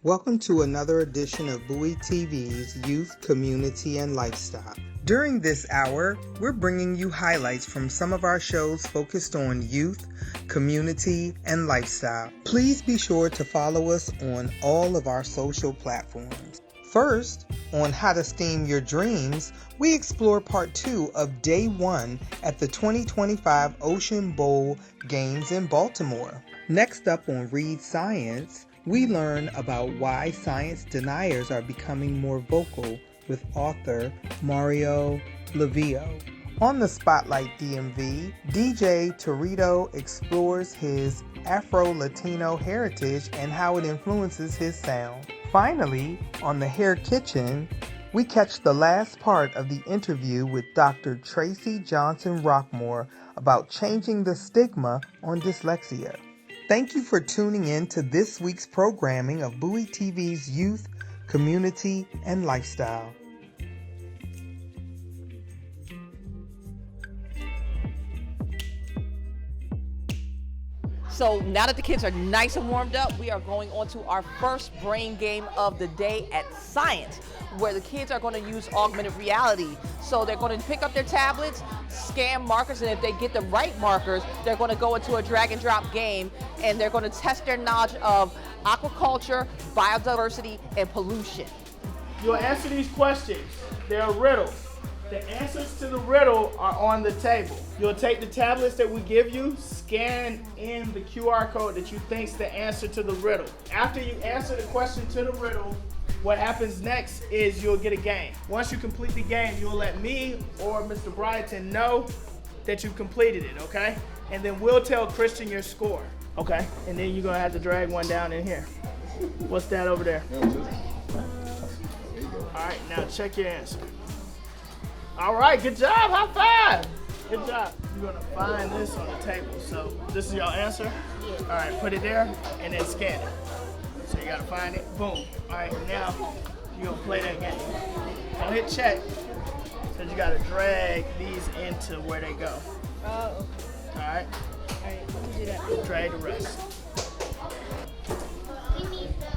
Welcome to another edition of Bowie TV's Youth, Community, and Lifestyle. During this hour, we're bringing you highlights from some of our shows focused on youth, community, and lifestyle. Please be sure to follow us on all of our social platforms. First, on How to Steam Your Dreams, we explore part 2 of Day 1 at the 2025 Ocean Bowl Games in Baltimore. Next up on Read Science, we learn about why science deniers are becoming more vocal with author Mario Livio. On the Spotlight DMV, DJ Turito explores his Afro-Latino heritage and how it influences his sound. Finally, on the Hair Kytchen, we catch the last part of the interview with Dr. Tracy Johnson-Rockmore about changing the stigma on dyslexia. Thank you for tuning in to this week's programming of Bowie TV's Youth, Community, and Lifestyle. So now that the kids are nice and warmed up, we are going on to our first brain game of the day at Science, where the kids are going to use augmented reality. So they're going to pick up their tablets, scan markers, and if they get the right markers, they're going to go into a drag and drop game, and they're going to test their knowledge of aquaculture, biodiversity, and pollution. You'll answer these questions. They're riddles. The answers to the riddle are on the table. You'll take the tablets that we give you, scan in the QR code that you think's the answer to the riddle. After you answer the question to the riddle, what happens next is you'll get a game. Once you complete the game, you'll let me or Mr. Bryton know that you completed it, okay? And then we'll tell Christian your score, okay? And then you're gonna have to drag one down in here. What's that over there? All right, now check your answer. All right, good job, high five. Good job. You're gonna find this on the table. So this is your answer? Yeah. All right, put it there and then scan it. So you gotta find it, boom. All right, now you're gonna play that game. Don't hit check, because you gotta drag these into where they go. Oh. All right? All right, let me do that. Drag the rest.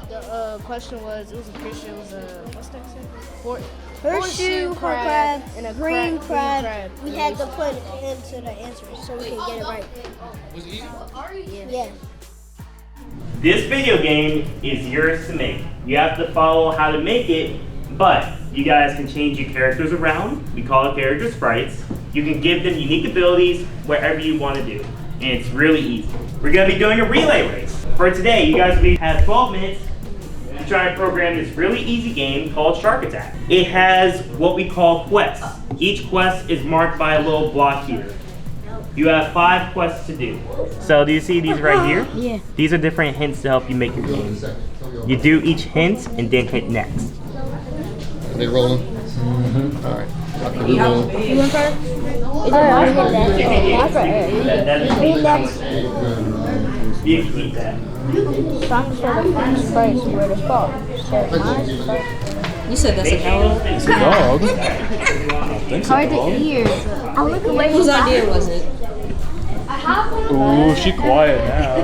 The question was, it was a Christian, it was a, what's that say? Horseshoe crab and a green crab. We Yeah, had to put into the answer so we can get it right. Was it easy? Yeah. This video game is yours to make. You have to follow how to make it, but you guys can change your characters around. We call it character sprites. You can give them unique abilities wherever you want to do, and it's really easy. We're going to be doing a relay race. For today, you guys will have 12 minutes to try and program this really easy game called Shark Attack. It has what we call quests. Each quest is marked by a little block here. You have 5 quests to do. So do you see these right here? Yeah. These are different hints to help you make your game. You do each hint and then hit next. Are they rolling? Mm-hmm. All right. You rolling? You went first? Me next. You can keep that. Some sort of French fries where the spot. You said that's a dog? It's a dog. I think so. Hard to hear. I look away. Whose idea was it? Ooh, she quiet now.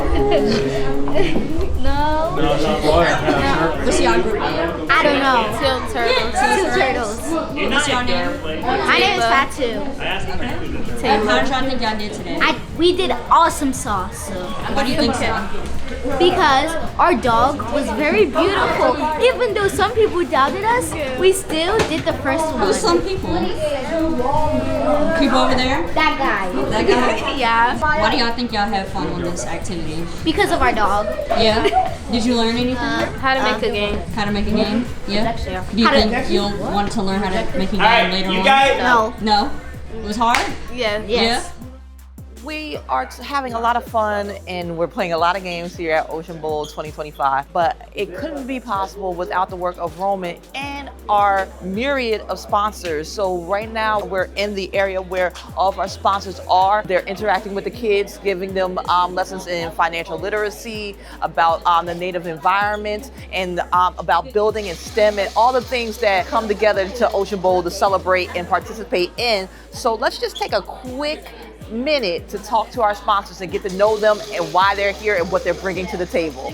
No. No, she's quiet now. What's your group name? I don't know. Two turtles. What's your name? My name is Fatu. How did y'all think y'all did today? We did awesome sauce. So. What do you think so? Because our dog was very beautiful. Even though some people doubted us, we still did the first one. Who's some people? People over there? That guy. That guy? Yeah. Why do y'all think y'all have fun on this activity? Because of our dog. Yeah? Did you learn anything? How to make a game. How to make a game? Yeah? Do you think you'll want to learn how to make a game Alright, later you on? guys. No. No? It was hard? Yeah. Yes. We are having a lot of fun and we're playing a lot of games here at Ocean Bowl 2025, but it couldn't be possible without the work of Roman and our myriad of sponsors. So right now we're in the area where all of our sponsors are. They're interacting with the kids, giving them lessons in financial literacy, about the native environment, and about building in STEM and all the things that come together to Ocean Bowl to celebrate and participate in. So let's just take a quick minute to talk to our sponsors and get to know them and why they're here and what they're bringing to the table.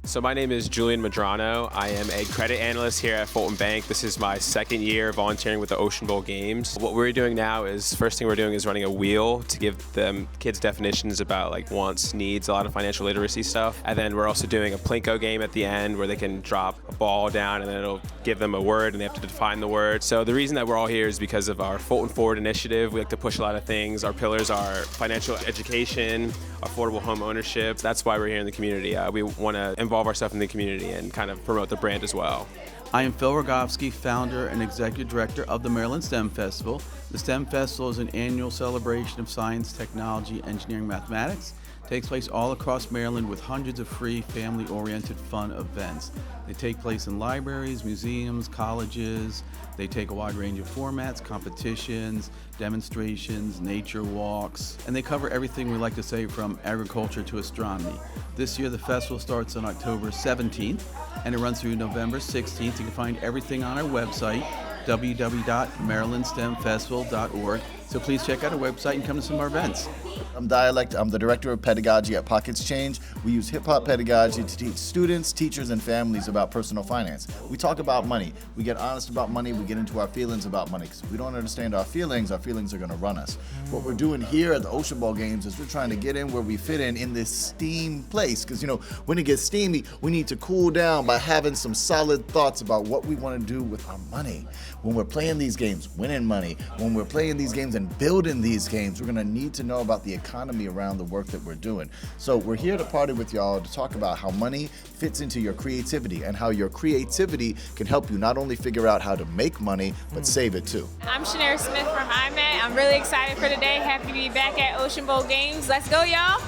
So my name is Julian Madrano. I am a credit analyst here at Fulton Bank. This is my second year volunteering with the Ocean Bowl Games. What we're doing now is, first thing we're doing is running a wheel to give them kids definitions about like wants, needs, a lot of financial literacy stuff. And then we're also doing a Plinko game at the end where they can drop a ball down and then it'll give them a word and they have to define the word. So the reason that we're all here is because of our Fulton Forward initiative. We like to push a lot of things. Our pillars are financial education, affordable home ownership. That's why we're here in the community. We want to involve ourselves in the community and kind of promote the brand as well. I am Phil Rogovsky, founder and executive director of the Maryland STEM Festival. The STEM Festival is an annual celebration of science, technology, engineering, mathematics. It takes place all across Maryland with hundreds of free, family-oriented fun events. They take place in libraries, museums, colleges. They take a wide range of formats, competitions, demonstrations, nature walks, and they cover everything we like to say from agriculture to astronomy. This year the festival starts on October 17th and it runs through November 16th. You can find everything on our website, www.marylandstemfestival.org. So please check out our website and come to some of our events. I'm Dialect. I'm the Director of Pedagogy at Pockets Change. We use hip-hop pedagogy to teach students, teachers, and families about personal finance. We talk about money. We get honest about money. We get into our feelings about money. Because if we don't understand our feelings are going to run us. What we're doing here at the Ocean Bowl Games is we're trying to get in where we fit in this steam place. Because, when it gets steamy, we need to cool down by having some solid thoughts about what we want to do with our money. When we're playing these games, winning money, when we're playing these games and building these games, we're going to need to know about the economy around the work that we're doing. So we're here to party with y'all to talk about how money fits into your creativity and how your creativity can help you not only figure out how to make money, but save it too. I'm Shanair Smith from IMAT. I'm really excited for today. Happy to be back at Ocean Bowl Games. Let's go, y'all.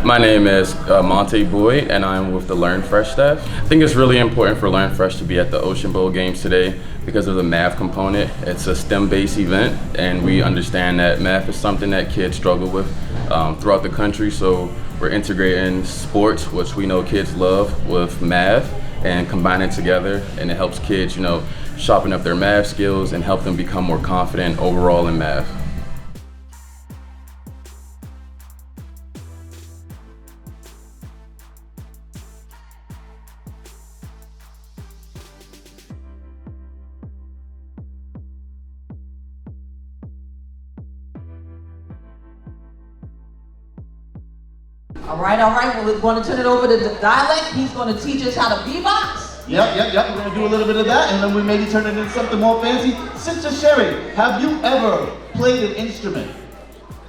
My name is Monte Boyd, and I'm with the Learn Fresh staff. I think it's really important for Learn Fresh to be at the Ocean Bowl Games today because of the math component. It's a STEM-based event, and we understand that math is something that kids struggle with throughout the country, so we're integrating sports, which we know kids love, with math, and combine it together, and it helps kids, sharpen up their math skills and help them become more confident overall in math. All right. Well, we're going to turn it over to Dialect. He's going to teach us how to beatbox. Yep. We're going to do a little bit of that, and then we maybe turn it into something more fancy. Sister Sherry, have you ever played an instrument?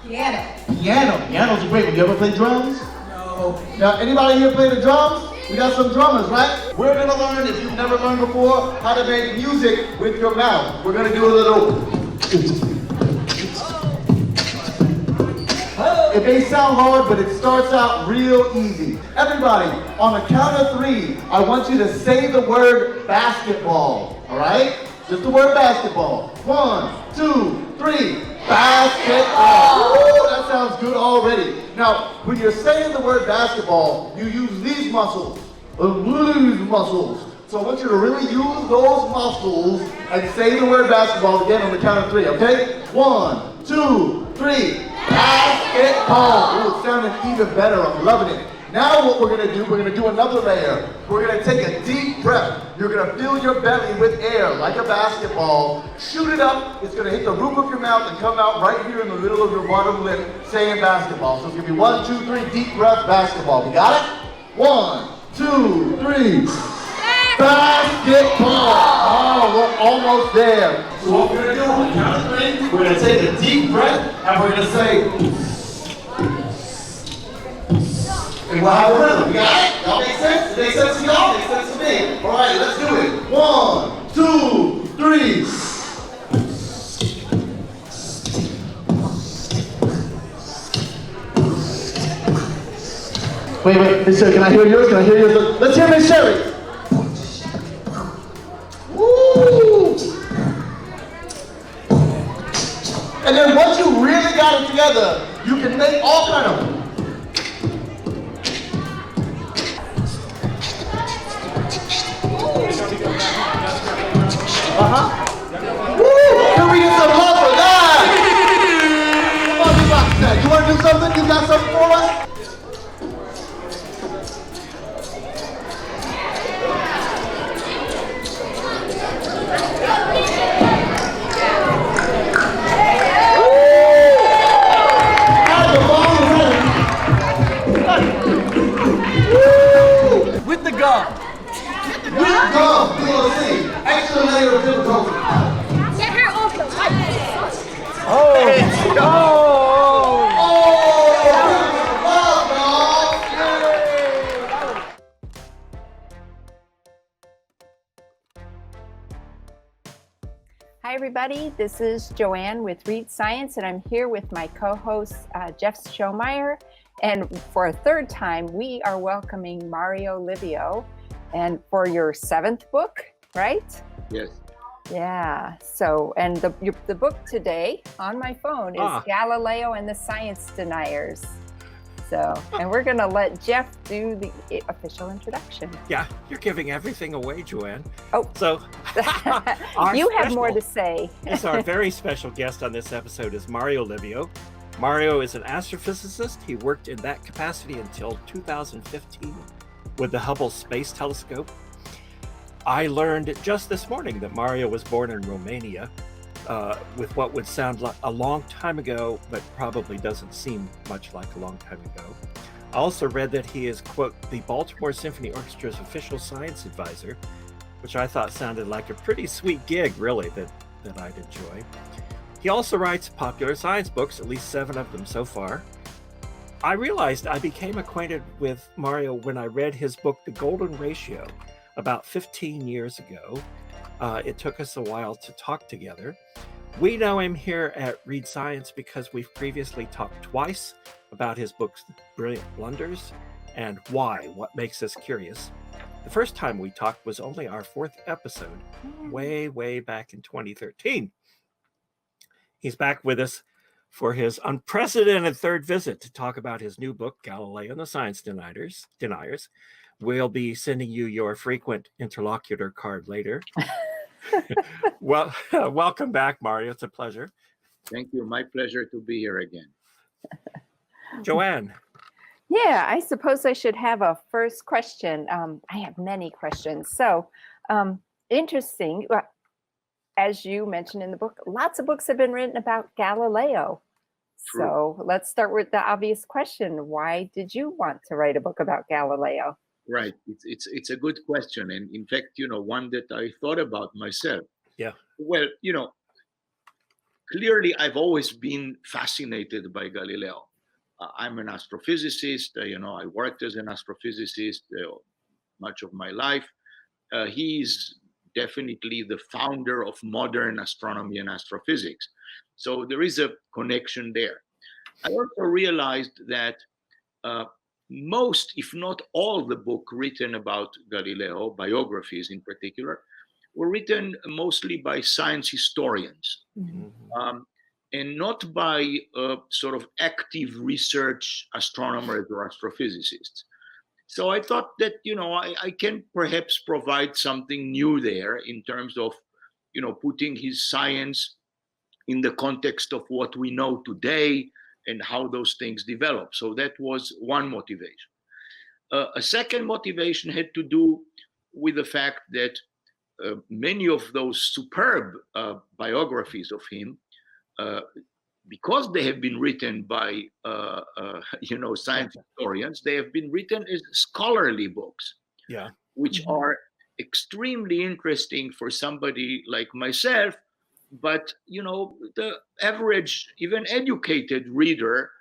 Piano. Piano's a great one. You ever play drums? No. Now, anybody here play the drums? We got some drummers, right? We're going to learn, if you've never learned before, how to make music with your mouth. We're going to do a little... It may sound hard, but it starts out real easy. Everybody, on the count of 3, I want you to say the word basketball, all right? Just the word basketball. 1, 2, 3, basketball. Ooh, that sounds good already. Now, when you're saying the word basketball, you use these muscles, So I want you to really use those muscles and say the word basketball again on the count of 3, okay? 1, 2, 3. Basketball. Ooh, it's sounding even better. I'm loving it. Now what we're going to do, we're going to do another layer. We're going to take a deep breath. You're going to fill your belly with air like a basketball. Shoot it up. It's going to hit the roof of your mouth and come out right here in the middle of your bottom lip saying basketball. So it's going to be 1, 2, 3, deep breath, basketball. We got it? 1, 2, 3. Basketball. Oh, we're almost there. So what we're going to do on the count of 3, we're going to take a deep breath and we're going to say, and we'll have a rhythm. You got it? Y'all make sense? It makes sense to y'all? It makes sense to me. All right, let's do it. 1, 2, 3. Wait, Miss Sherry, can I hear yours? Let's hear Miss Sherry. Woo! And then once you really got it together, you can make all kind of Woo! Can we get some love for that? You want to do something? You got something for us? Greek golf, DLC. Extra layer of difficulty. Get her off the Hi everybody, this is Joanne with Read Science, and I'm here with my co-host Jeff Schomeyer. And for a third time, we are welcoming Mario Livio, and for your 7th book, right? Yes. Yeah. So, and the book today on my phone is Galileo and the Science Deniers. So, and we're going to let Jeff do the official introduction. Yeah, you're giving everything away, Joanne. Oh. So, you have more to say. Yes, our very special guest on this episode is Mario Livio. Mario is an astrophysicist. He worked in that capacity until 2015 with the Hubble Space Telescope. I learned just this morning that Mario was born in Romania, with what would sound like a long time ago, but probably doesn't seem much like a long time ago. I also read that he is, quote, the Baltimore Symphony Orchestra's official science advisor, which I thought sounded like a pretty sweet gig, really, that I'd enjoy. He also writes popular science books, at least 7 of them so far. I realized I became acquainted with Mario when I read his book, The Golden Ratio, about 15 years ago. It took us a while to talk together. We know him here at Read Science because we've previously talked twice about his books, Brilliant Blunders and Why, What Makes Us Curious. The first time we talked was only our 4th episode, way back in 2013. He's back with us for his unprecedented 3rd visit to talk about his new book, Galileo and the Science Deniers. We'll be sending you your frequent interlocutor card later. Well, welcome back, Mario. It's a pleasure. Thank you. My pleasure to be here again. Joanne. Yeah, I suppose I should have a first question. I have many questions. So, interesting. As you mentioned in the book, lots of books have been written about Galileo. True. So let's start with the obvious question. Why did you want to write a book about Galileo? Right. It's a good question. And in fact, one that I thought about myself. Yeah. Well, clearly I've always been fascinated by Galileo. I'm an astrophysicist. I worked as an astrophysicist much of my life. He's definitely the founder of modern astronomy and astrophysics. So there is a connection there. I also realized that most, if not all, the book written about Galileo, biographies in particular, were written mostly by science historians, and not by sort of active research astronomers or astrophysicists. So I thought that, I can perhaps provide something new there in terms of, putting his science in the context of what we know today and how those things develop. So that was one motivation. A second motivation had to do with the fact that many of those superb biographies of him, because they have been written by science historians, they have been written as scholarly books, which are extremely interesting for somebody like myself. But the average, even educated reader,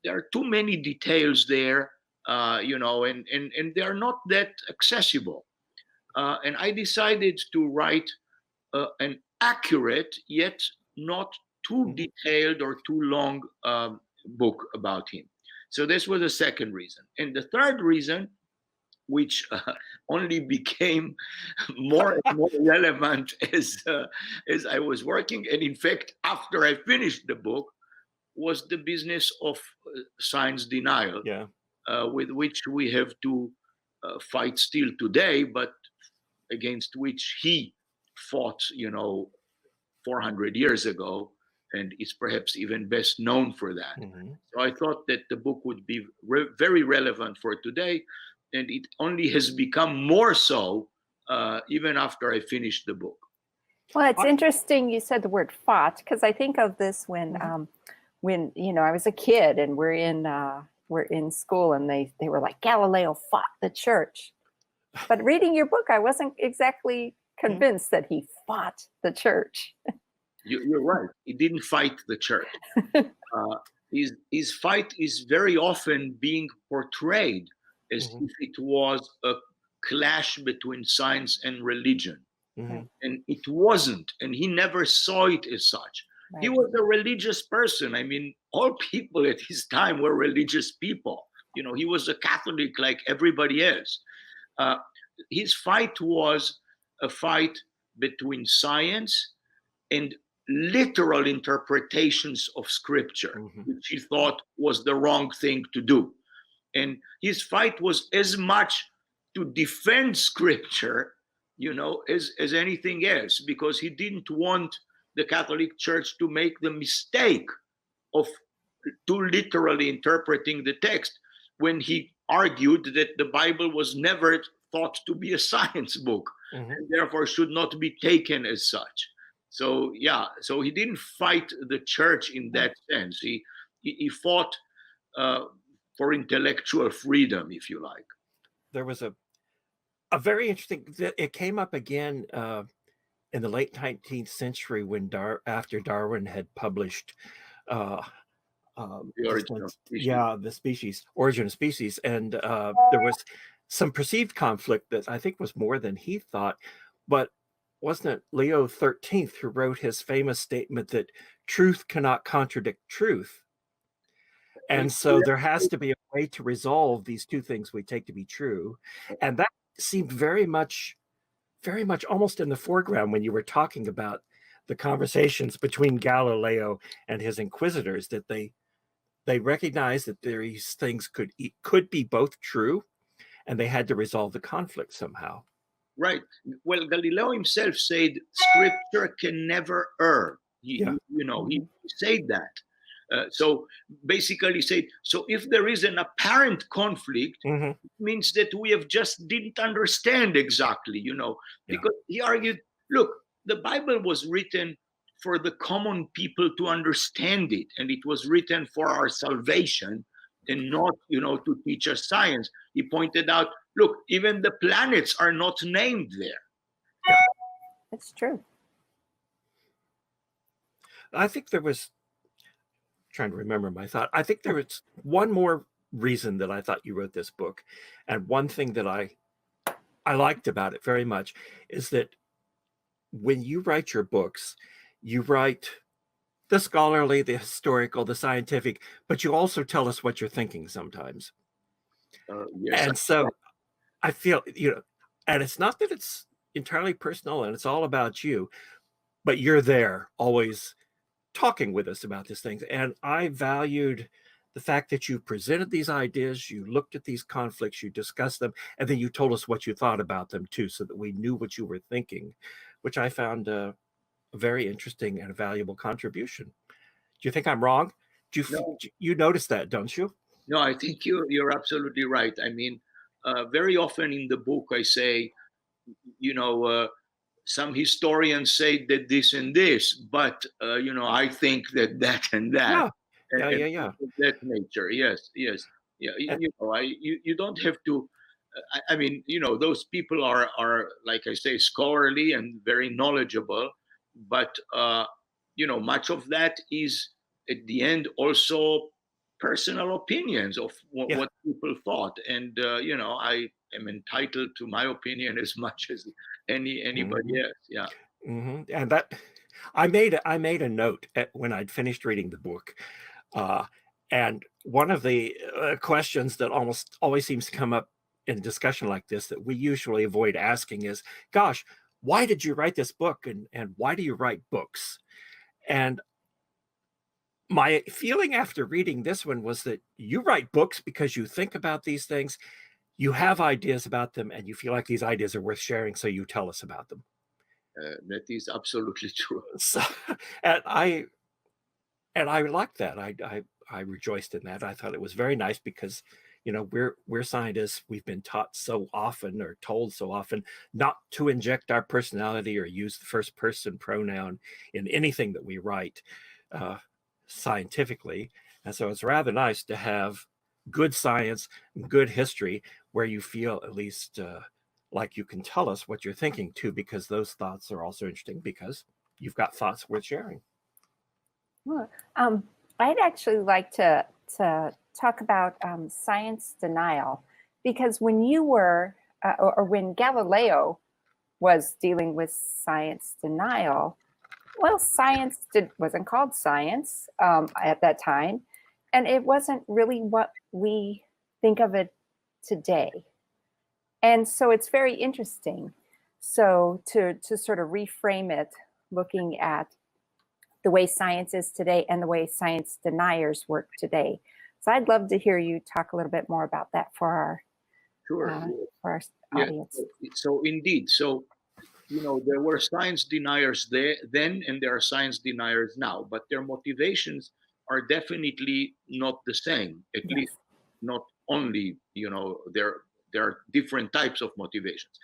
there are too many details there, and they are not that accessible. And I decided to write an accurate yet not too detailed or too long book about him. So this was the second reason. And the third reason, which only became more and more relevant as I was working, and in fact, after I finished the book, was the business of science denial, with which we have to fight still today, but against which he fought, 400 years ago, and is perhaps even best known for that. So I thought that the book would be very relevant for today, and it only has become more so even after I finised the book. Well, it's interesting you said the word fought, because I think of this when I was a kid and we're in school and they were like, Galileo fought the church. But reading your book, I wasn't exactly convinced that he fought the church. You're right. He didn't fight the church. His fight is very often being portrayed as if it was a clash between science and religion. And it wasn't. And he never saw it as such. He was a religious person. I mean, all people at his time were religious people. You know, he was a Catholic like everybody else. His fight was a fight between science and literal interpretations of scripture, which he thought was the wrong thing to do. And his fight was as much to defend scripture, you know, as anything else, because he didn't want the Catholic Church to make the mistake of too literally interpreting the text when he argued that the Bible was never thought to be a science book and therefore should not be taken as such. So yeah, so he didn't fight the church in that sense. He fought for intellectual freedom, if you like. There was a very interesting. It came up again in the late 19th century when after Darwin had published The Origin of Species. the species, Origin of Species, and there was some perceived conflict that I think was more than he thought. But wasn't it Leo XIII who wrote his famous statement that truth cannot contradict truth? And so there has to be a way to resolve these two things we take to be true. And that seemed very much almost in the foreground when you were talking about the conversations between Galileo and his inquisitors, that they recognized that these things could be both true, and they had to resolve the conflict somehow. Right. Well, Galileo himself said scripture can never err. He said that. So basically said, so if there is an apparent conflict, it means that we have just didn't understand exactly, you know, because he argued, look, the Bible was written for the common people to understand it, and it was written for our salvation and not, you know, to teach us science. He pointed out, look, even the planets are not named there. Yeah. It's true. I think there was, trying to remember my thought, I think there was one more reason that I thought you wrote this book. And one thing that I liked about it very much is that when you write your books, you write the scholarly, the historical, the scientific, but you also tell us what you're thinking sometimes. Yes. And so I feel, you know, and it's not that it's entirely personal and it's all about you, but you're there always talking with us about these things. And I valued the fact that you presented these ideas, you looked at these conflicts, you discussed them, and then you told us what you thought about them too, so that we knew what you were thinking, which I found a very interesting and a valuable contribution. Do you think I'm wrong? You notice that, don't you? No, I think you're absolutely right. I mean, very often in the book I say, you know, some historians say that this and this, but you know, I think that that and that. Yeah. That nature, yes. Yeah, you know, you don't have to. I mean, you know, those people are like I say, scholarly and very knowledgeable, but you know, much of that is at the end also personal opinions of what people thought, and you know, I am entitled to my opinion as much as anybody else. Yeah. And that I made a note when I'd finished reading the book, and one of the questions that almost always seems to come up in a discussion like this that we usually avoid asking is, gosh, why did you write this book, and why do you write books? And my feeling after reading this one was that you write books because you think about these things, you have ideas about them, and you feel like these ideas are worth sharing, so you tell us about them. That is absolutely true. So, and I liked that. I rejoiced in that. I thought it was very nice because, you know, we're scientists. We've been taught so often, or told so often, not to inject our personality or use the first person pronoun in anything that we write scientifically. And so it's rather nice to have good science, good history, where you feel at least like you can tell us what you're thinking too, because those thoughts are also interesting because you've got thoughts worth sharing. Well, I'd actually like to talk about science denial, because when you were, or when Galileo was dealing with science denial, well, science wasn't called science at that time, and it wasn't really what we think of it today. And so it's very interesting. So to sort of reframe it, looking at the way science is today and the way science deniers work today. So I'd love to hear you talk a little bit more about that for our audience. So indeed, so there were science deniers then, and there are science deniers now, but their motivations are definitely not the same. At least not only, there are different types of motivations.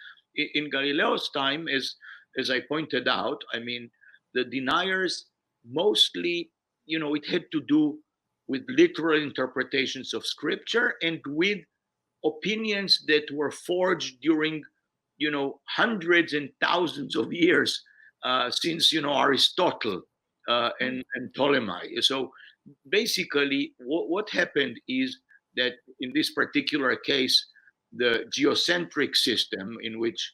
In Galileo's time, as I pointed out, I mean, the deniers mostly, it had to do with literal interpretations of scripture and with opinions that were forged during, hundreds and thousands of years since, Aristotle and Ptolemy. So basically, what happened is that in this particular case, the geocentric system in which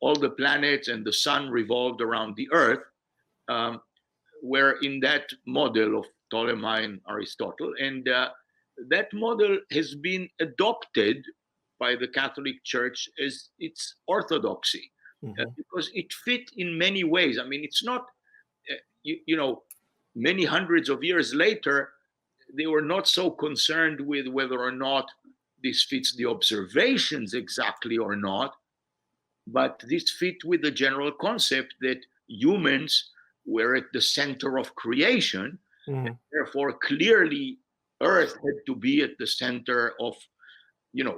all the planets and the sun revolved around the Earth, were in that model of Ptolemy and Aristotle. And that model has been adopted by the Catholic Church as its orthodoxy, because it fit in many ways. I mean, it's not, many hundreds of years later, they were not so concerned with whether or not this fits the observations exactly or not, but this fit with the general concept that humans were at the center of creation, and therefore clearly Earth had to be at the center of,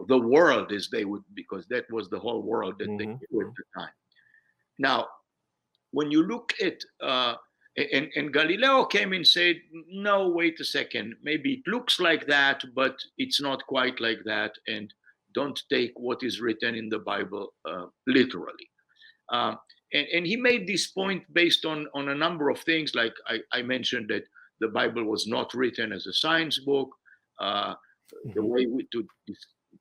the world, as they would, because that was the whole world that they knew at the time. Now, when you look at, and Galileo came and said, no, wait a second, maybe it looks like that, but it's not quite like that, and don't take what is written in the Bible literally. And he made this point based on a number of things, like I mentioned that the Bible was not written as a science book. The way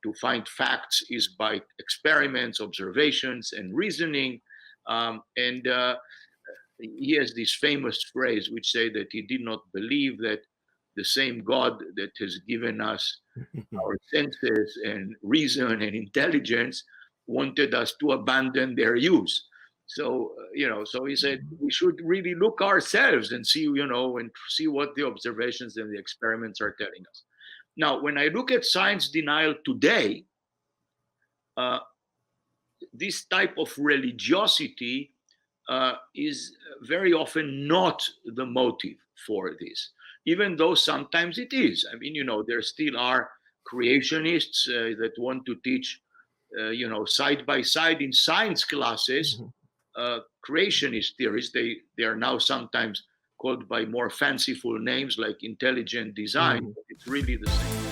to find facts is by experiments, observations, and reasoning. And he has this famous phrase which say that he did not believe that the same God that has given us our senses and reason and intelligence wanted us to abandon their use. So, so he said we should really look ourselves and see, and see what the observations and the experiments are telling us. Now, when I look at science denial today, this type of religiosity is very often not the motive for this, even though sometimes it is. I mean, there still are creationists that want to teach, side by side in science classes, creationist theories. They are now sometimes called by more fanciful names like intelligent design. But it's really the same.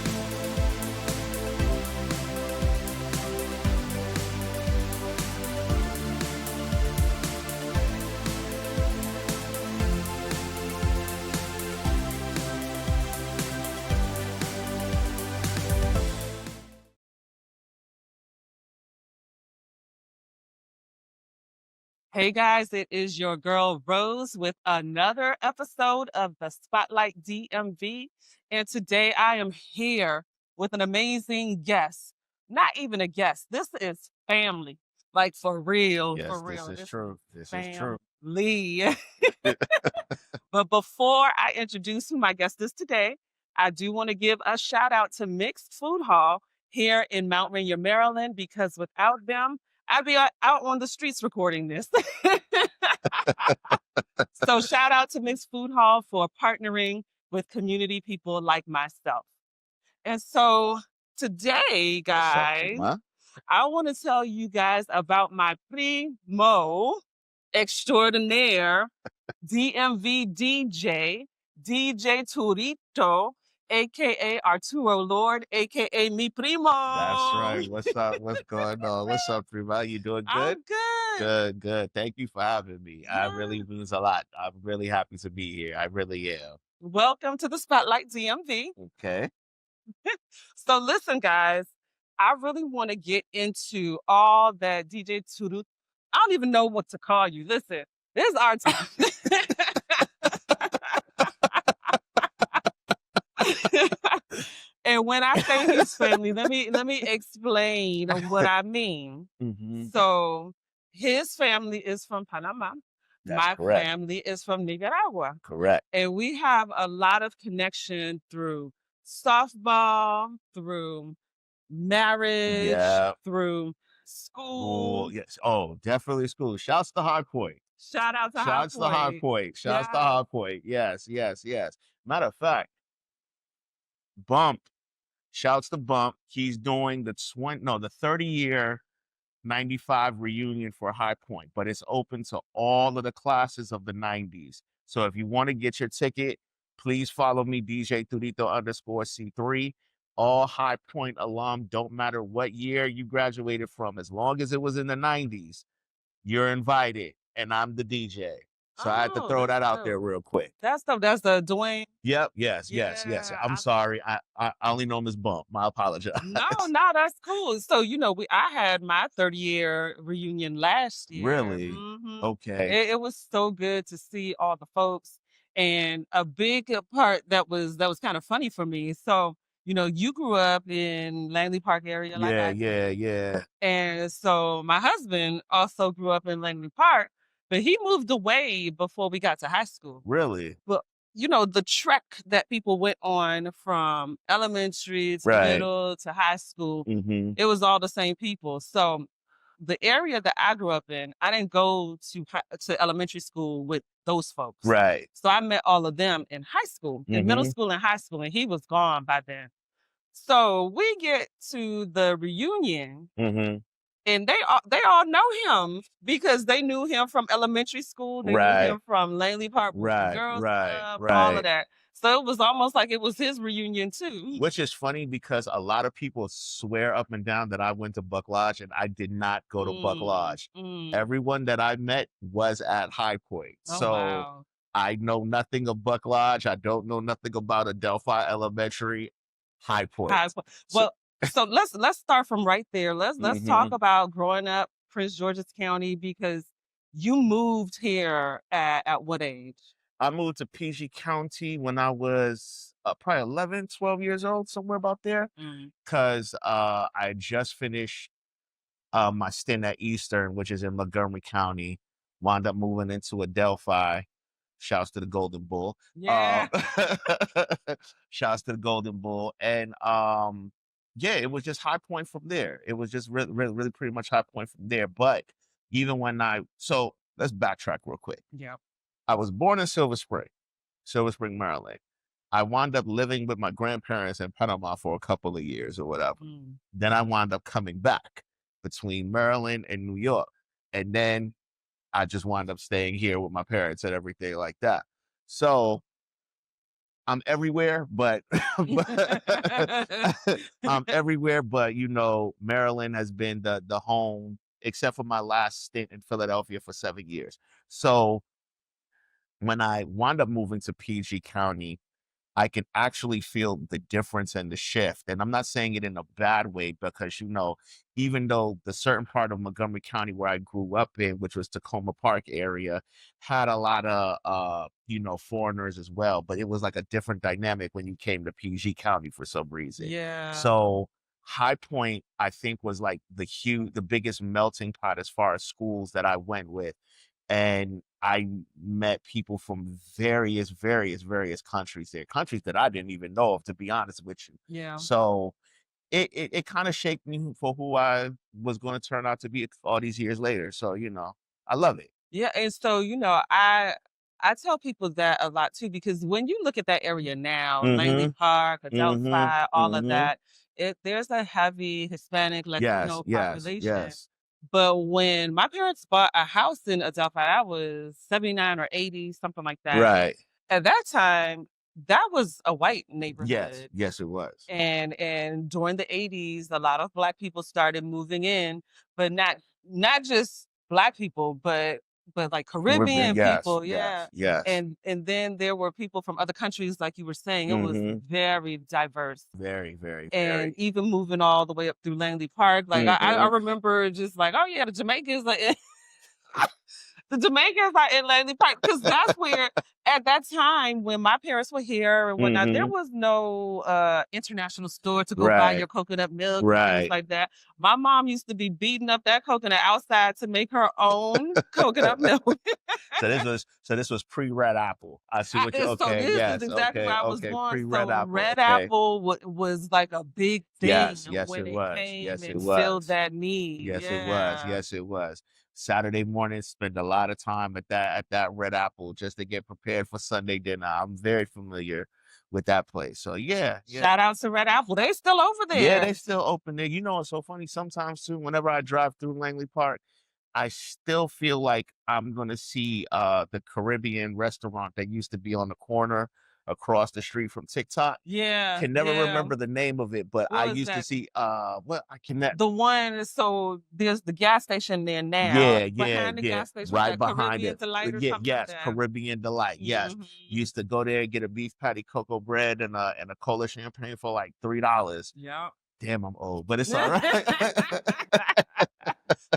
Hey guys, it is your girl Rose with another episode of the Spotlight DMV. And today I am here with an amazing guest. Not even a guest, this is family. Like for real, Yes, for real. this is true. This is true. Family. But before I introduce who my guest is today, I do want to give a shout out to Mixed Food Hall here in Mount Rainier, Maryland, because without them, I'd be out on the streets recording this. So shout out to Mixed Food Hall for partnering with community people like myself. And so today, guys, I want to tell you guys about my primo extraordinaire DMV DJ Turito. aka Arturo Lord, aka Mi Primo. That's right. What's up? What's going on? What's up, Prima? You doing good? I'm good. Good, good. Thank you for having me. Yeah. I really means a lot. I'm really happy to be here. I really am. Welcome to the Spotlight DMV. Okay. So listen, guys, I really want to get into all that DJ Turito. I don't even know what to call you. Listen, this is our time. And when I say his family, let me explain what I mean. Mm-hmm. So his family is from Panama. That's My correct. family is from Nicaragua. Correct. And we have a lot of connection through softball, through marriage, Yeah. through school. Yes. Oh, definitely school. Shouts to High Point. Shout out to High Shouts to High Point. Point. Shouts to Yeah. High Point. Yes, yes, yes. Matter of fact, Bump. Shouts to Bump. He's doing the 30-year 95 reunion for High Point, but it's open to all of the classes of the 90s. So if you want to get your ticket, please follow me, DJ Turito _C3. All High Point alum, don't matter what year you graduated from, as long as it was in the 90s, you're invited, and I'm the DJ. So I had to throw that out there real quick. That's the Dwayne. Yep. Yes. I'm sorry. I only know him as Bump. I apologize. No, that's cool. So I had my 30-year reunion last year. Really? Mhm. Okay. It was so good to see all the folks, and a big part that was kind of funny for me. So you grew up in Langley Park area, like I did. Yeah. And so my husband also grew up in Langley Park, but he moved away before we got to high school. Really? But the trek that people went on from elementary to Right. middle to high school, Mm-hmm. it was all the same people. So the area that I grew up in, I didn't go to elementary school with those folks. Right. So I met all of them in high school, in middle Mhm. school and high school, and he was gone by then. So we get to the reunion, Mm-hmm. and they all know him because they knew him from elementary school. They knew Right. him from Langley Park Right. Girls Right. Club, all Right. of that. So it was almost like it was his reunion too. Which is funny because a lot of people swear up and down that I went to Buck Lodge, and I did not go to Buck Lodge. Everyone that I met was at High Point. Oh, So wow. I know nothing of Buck Lodge. I don't know nothing about Adelphi Elementary. High Point. Well, so let's start from right there. Let's talk Mhm. about growing up Prince George's County, because you moved here at what age? I moved to PG County when I was probably 11, 12 years old, somewhere about there. Because I just finished my stint at Eastern, which is in Montgomery County. Wound up moving into Adelphi. Shouts to the Golden Bull. Yeah. Shouts to the Golden Bull. And yeah, it was just High Point from there. It was just really pretty much High Point from there. But even when so let's backtrack real quick. Yeah. I was born in Silver Spring, Maryland. I wound up living with my grandparents in Panama for a couple of years or whatever. Then I wound up coming back between Maryland and New York. And then I just wound up staying here with my parents and everything like that. So I'm everywhere, but I'm everywhere, but Maryland has been the home, except for my last stint in Philadelphia for 7 years. So when I wound up moving to PG County, I can actually feel the difference and the shift. And I'm not saying it in a bad way because, even though the certain part of Montgomery County where I grew up in, which was Tacoma Park area, had a lot of, foreigners as well. But it was like a different dynamic when you came to PG County for some reason. Yeah. So High Point, I think, was like the biggest melting pot as far as schools that I went with. And I met people from various countries there, countries that I didn't even know of, to be honest with you. Yeah. So it kind of shaped me for who I was going to turn out to be all these years later. So, I love it. Yeah, and so I tell people that a lot too, because when you look at that area now, Langley Park, Adelphi, all of that, there's a heavy Hispanic, Latino population. Yes. But when my parents bought a house in Adelphi, I was 79 or 80, something like that. Right. At that time, that was a white Yes, neighborhood. yes, it was. And during the 80s, a lot of Black people started moving in, but not just Black people, but like Caribbean Yes, people, yes, yeah. yes. And then there were people from other countries, like you were saying. It was Mhm. very diverse. Very, very, And very. even moving all the way up through Langley Park, like I Mhm. remember just like, oh yeah, the Jamaicans, like the Jamaicans are in Langley Park, because that's where at that time when my parents were here and whatnot, there Mhm. was no international store to go buy Right. your coconut milk and things Right. like that. My mom used to be beating up that coconut outside to make her own coconut milk. So this was pre-red apple. I see what you So okay, this is yes, exactly okay, where I was okay, born. pre-red So apple, red okay. apple was like a big thing Yes, yes, when it it was. came Yes, it and filled was. that need. Yes, it was. Yeah. Yes, it was. Saturday morning, spend a lot of time at that red apple just to get prepared for Sunday dinner. I'm very familiar with that place. So yeah, yeah. Shout out to Red Apple. They still over there. Yeah, they still open there. You know, it's so funny. Sometimes too, whenever I drive through Langley Park, I still feel like I'm gonna see the Caribbean restaurant that used to be on the corner across the street from TikTok. Yeah, Can never yeah. remember the name of it, but What I was used to that? see what I connect. The one, so there's the gas station there now. Yeah, yeah, Behind the yeah. gas station, Right that behind Caribbean it. Delight or Yeah, something like yes, that. Caribbean Delight. Yes. Mhm. Used to go there and get a beef patty, cocoa bread, and a cola champagne for like $3. Yep. Damn, I'm old, but it's all right.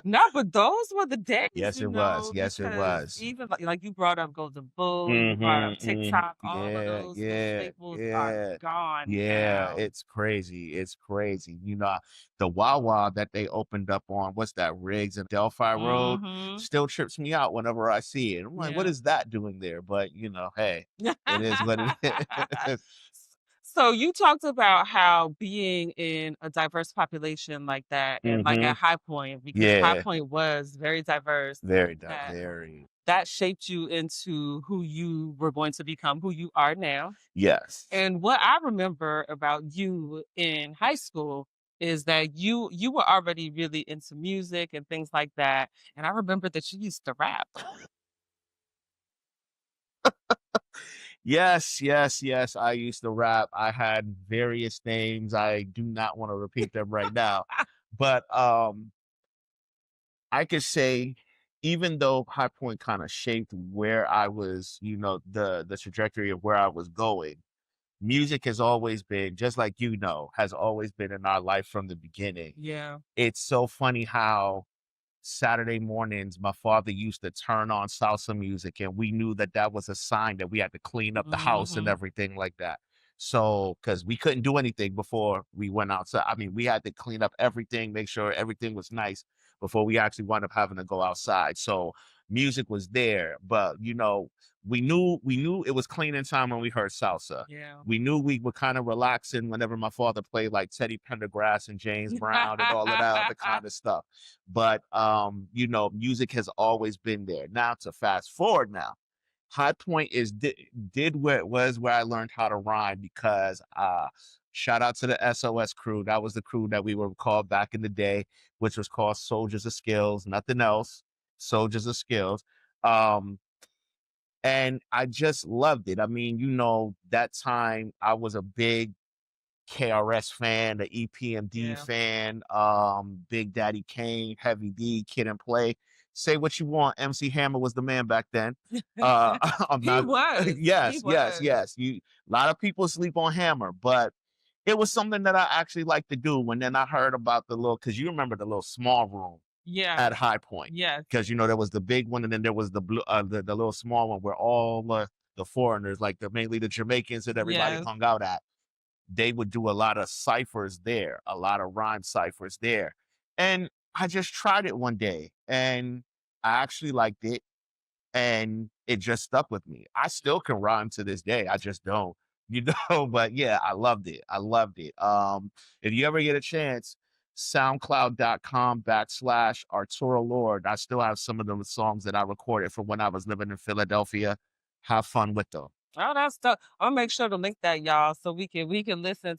No, but those were the days, Yes, you it was. know, Yes, it because was. even like you brought up Golden Bull, you brought up TikTok, all of Yeah, those yeah, staples yeah, are gone yeah. now. It's crazy. It's crazy. You know, the Wawa that they opened up on what's that, Riggs and Delphi Road, Mhm. still trips me out whenever I see it. I'm like, what Yeah. is that doing there? But you know, hey, it is what it is. So you talked about how being in a diverse population like that, and like at Mhm. High Point, because High Yeah. Point was very diverse, Very that very. that shaped you into who you were going to become, who you are now. Yes. And what I remember about you in high school is that you were already really into music and things like that. And I remember that you used to rap. Yes, yes, yes. I used to rap. I had various names. I do not want to repeat them right now. But I could say, even though High Point kind of shaped where I was, you know, the trajectory of where I was going, music has always been, just like you know, has always been in our life from the beginning. Yeah. It's so funny how Saturday mornings, my father used to turn on salsa music, and we knew that that was a sign that we had to clean up the house and Mhm. everything like that. So, because we couldn't do anything before we went outside. I mean, we had to clean up everything, make sure everything was nice before we actually wound up having to go outside. So, music was there, but you know, we knew it was cleaning time when we heard salsa. Yeah. We knew we were kind of relaxing whenever my father played like Teddy Pendergrass and James Brown and all of that other kind of stuff. But you know, music has always been there. Now to fast forward now, High Point did where it was where I learned how to rhyme because shout out to the SOS crew. That was the crew that we were called back in the day, which was called Soldiers of Skills, nothing else. Soldiers of Skills. And I just loved it. I mean, you know, that time I was a big KRS fan, the EPMD fan, Big Daddy Kane, Heavy D, Kid and Play. Say what you want. MC Hammer was the man back then. I'm He not. was. Yes, He yes, was. yes. A lot of people sleep on Hammer, but it was something that I actually like to do. When then I heard about the little, because you remember the little small room Yeah. at High Point, Yes. because you know there was the big one, and then there was the blue, the little small one where all the foreigners, like mainly the Jamaicans and everybody Yes. hung out at. They would do a lot of ciphers there, a lot of rhyme ciphers there. And I just tried it one day and I actually liked it and it just stuck with me. I still can rhyme to this day. I just don't, you know, but yeah, I loved it. I loved it. If you ever get a chance, soundcloud.com/Arturo Lord. I still have some of the songs that I recorded from when I was living in Philadelphia. Have fun with them. Oh, that's dope. I'll make sure to link that, y'all, so we can listen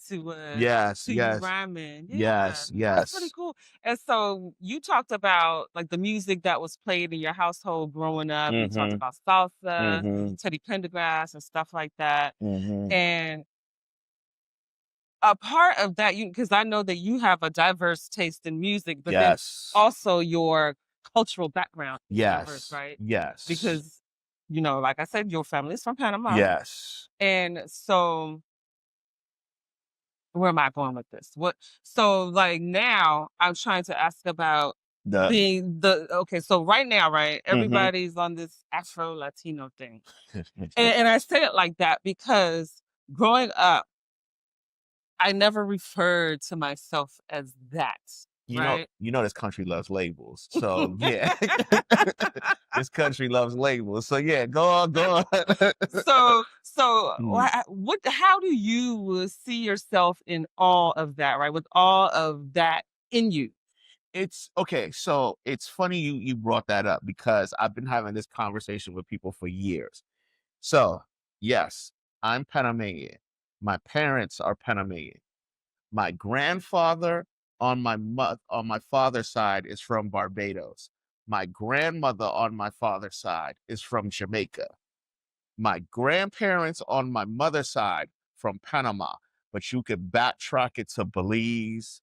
Yes, to you yes, rhyming. Yeah, yes, that's pretty yes. cool. And so you talked about like the music that was played in your household growing up. You talked Mhm. about salsa, Mhm. Teddy Pendergrass, and stuff like that. Mhm. And a part of that, because I know that you have a diverse taste in music, but then Yes. also your cultural background is diverse, Yes. right? Yes. Because, like I said, your family is from Panama. Yes. And so where am I going with this? So like now I'm trying to ask about The okay, so right now, right, Mhm. everybody's on this Afro-Latino thing. And I say it like that because growing up, I never referred to myself as that, right? This country loves labels. So yeah. This country loves labels. So yeah, go on, go on. So Mm. how do you see yourself in all of that, right? With all of that in you? It's okay. So it's funny you brought that up because I've been having this conversation with people for years. So yes, I'm Panamanian. My parents are Panamanian. My grandfather on my father's side is from Barbados. My grandmother on my father's side is from Jamaica. My grandparents on my mother's side from Panama, but you could backtrack it to Belize,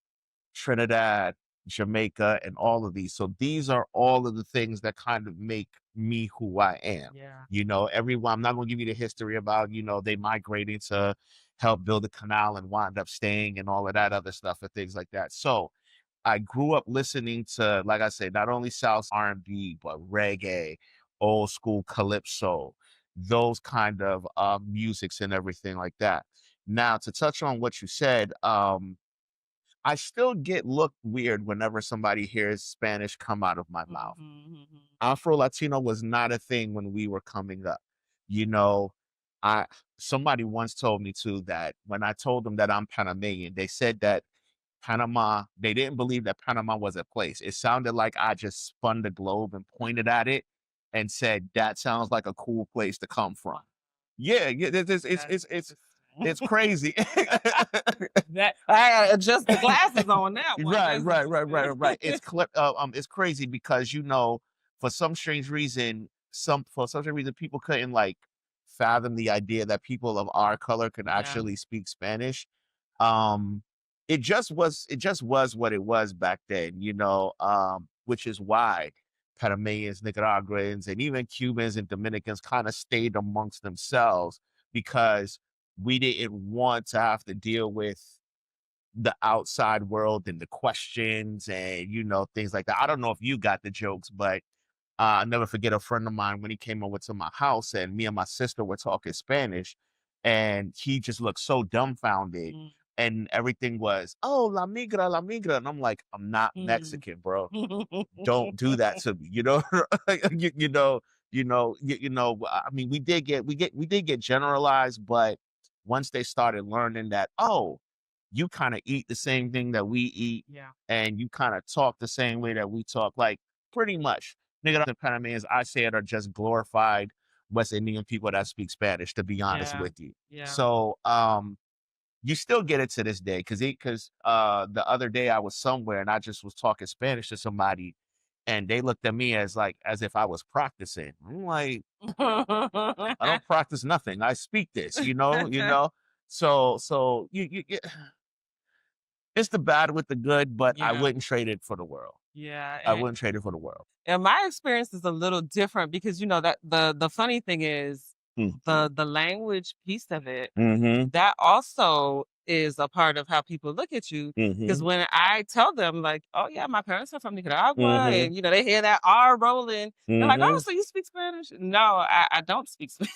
Trinidad, Jamaica, and all of these. So these are all of the things that kind of make me who I am. Yeah. Everyone, I'm not going to give you the history about, they migrating to help build a canal and wind up staying and all of that other stuff and things like that. So I grew up listening to, like I said, not only South R&B, but reggae, old school calypso, those kind of musics and everything like that. Now, to touch on what you said, I still get looked weird whenever somebody hears Spanish come out of my mouth. Afro-Latino was not a thing when we were coming up. Somebody once told me too that when I told them that I'm Panamanian, they said that they didn't believe that Panama was a place. It sounded like I just spun the globe and pointed at it and said, that sounds like a cool place to come from. Yeah, it's crazy. That I adjust the glasses on that one. Right. It's crazy because for some strange reason, people couldn't like fathom the idea that people of our color could actually speak Spanish. It just was what it was back then, which is why Panamanians, Nicaraguans, and even Cubans and Dominicans kind of stayed amongst themselves because we didn't want to have to deal with the outside world and the questions and things like that. I don't know if you got the jokes, but I'll never forget a friend of mine when he came over to my house and me and my sister were talking Spanish and he just looked so dumbfounded and everything was, oh, la migra, la migra. And I'm like, I'm not Mexican, bro. Don't do that to me. I mean, we did get generalized, but once they started learning that, oh, you kind of eat the same thing that we eat, and you kind of talk the same way that we talk, like pretty much. Nigga, the Panamanians, I say it, are just glorified West Indian people that speak Spanish, to be honest with you. So, you still get it to this day because the other day I was somewhere and I just was talking Spanish to somebody and they looked at me as if I was practicing. I'm like, I don't practice nothing. I speak this, So it's the bad with the good, but I wouldn't trade it for the world. Yeah. I wouldn't trade it for the world. And my experience is a little different because that the funny thing is the language piece of it, that also is a part of how people look at you. Because when I tell them like, oh yeah, my parents are from Nicaragua, and they hear that R rolling, they're like, oh, so you speak Spanish? No, I don't speak Spanish.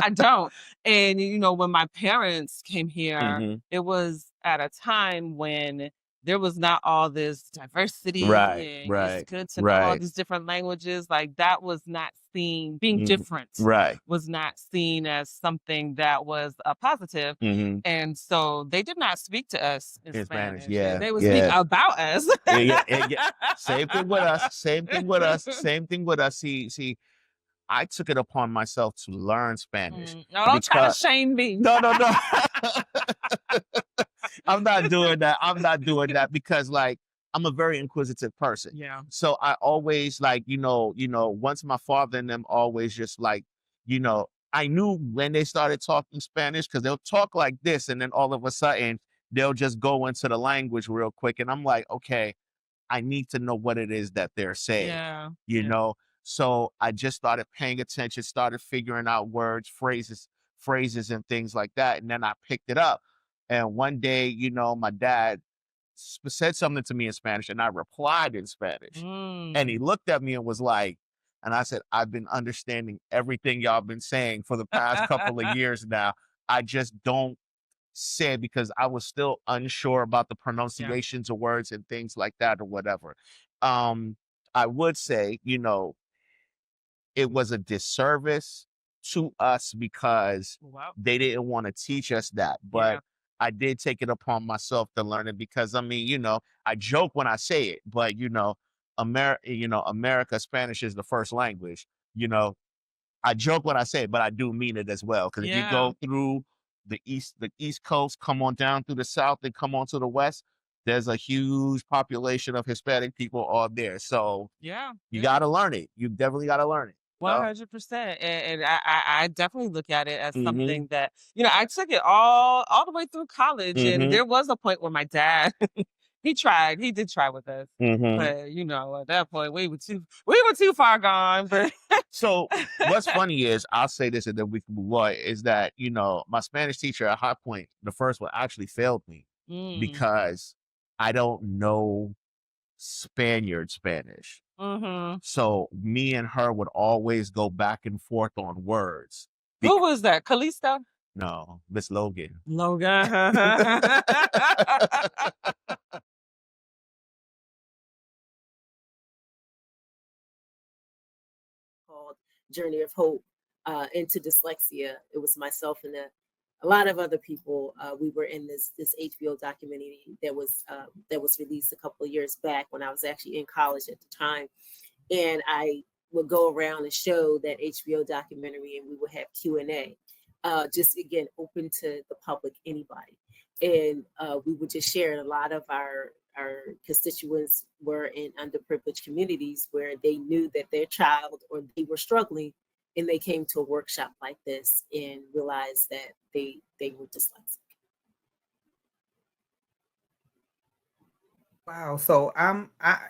I don't. And when my parents came here, it was at a time when there was not all this diversity and it's good to know all these different languages. Like that was not seen, being different was not seen as something that was a positive. And so they did not speak to us in Spanish. They would speak about us. Same thing with us. See, I took it upon myself to learn Spanish. No, don't try to shame me. No. I'm not doing that. I'm not doing that because like I'm a very inquisitive person. Yeah. So I always like, once my father and them always just like, I knew when they started talking Spanish because they'll talk like this and then all of a sudden they'll just go into the language real quick. And I'm like, okay, I need to know what it is that they're saying, Yeah. know? So I just started paying attention, started figuring out words, phrases and things like that. And then I picked it up. And one day, my dad said something to me in Spanish and I replied in Spanish. And he looked at me and was like, and I said, I've been understanding everything y'all been saying for the past couple of years now. I just don't say it because I was still unsure about the pronunciations of words and things like that or whatever. I would say, it was a disservice to us because they didn't want to teach us that. But I did take it upon myself to learn it because I mean, I joke when I say it, but America, Spanish is the first language. I joke when I say it, but I do mean it as well. Because if you go through the East Coast, come on down through the South, and come on to the West, there's a huge population of Hispanic people all there. So you got to learn it. You definitely got to learn it. 100%. And I definitely look at it as something that, I took it all the way through college. And there was a point where my dad, he did try with us. But, at that point, we were too far gone. But So what's funny is, I'll say this and then we can move on, is that, my Spanish teacher at High Point, the first one actually failed me because I don't know Spaniard Spanish. So me and her would always go back and forth on words. Who was that? Callisto? No, Miss Logan. Logan. Called Journey of Hope into dyslexia. It was myself and a lot of other people. We were in this HBO documentary that was released a couple of years back when I was actually in college at the time, and I would go around and show that HBO documentary, and we would have Q&A, just again open to the public, anybody, and we would just share. A lot of our constituents were in underprivileged communities where they knew that their child or they were struggling, and they came to a workshop like this and realized that they were dyslexic. Wow. So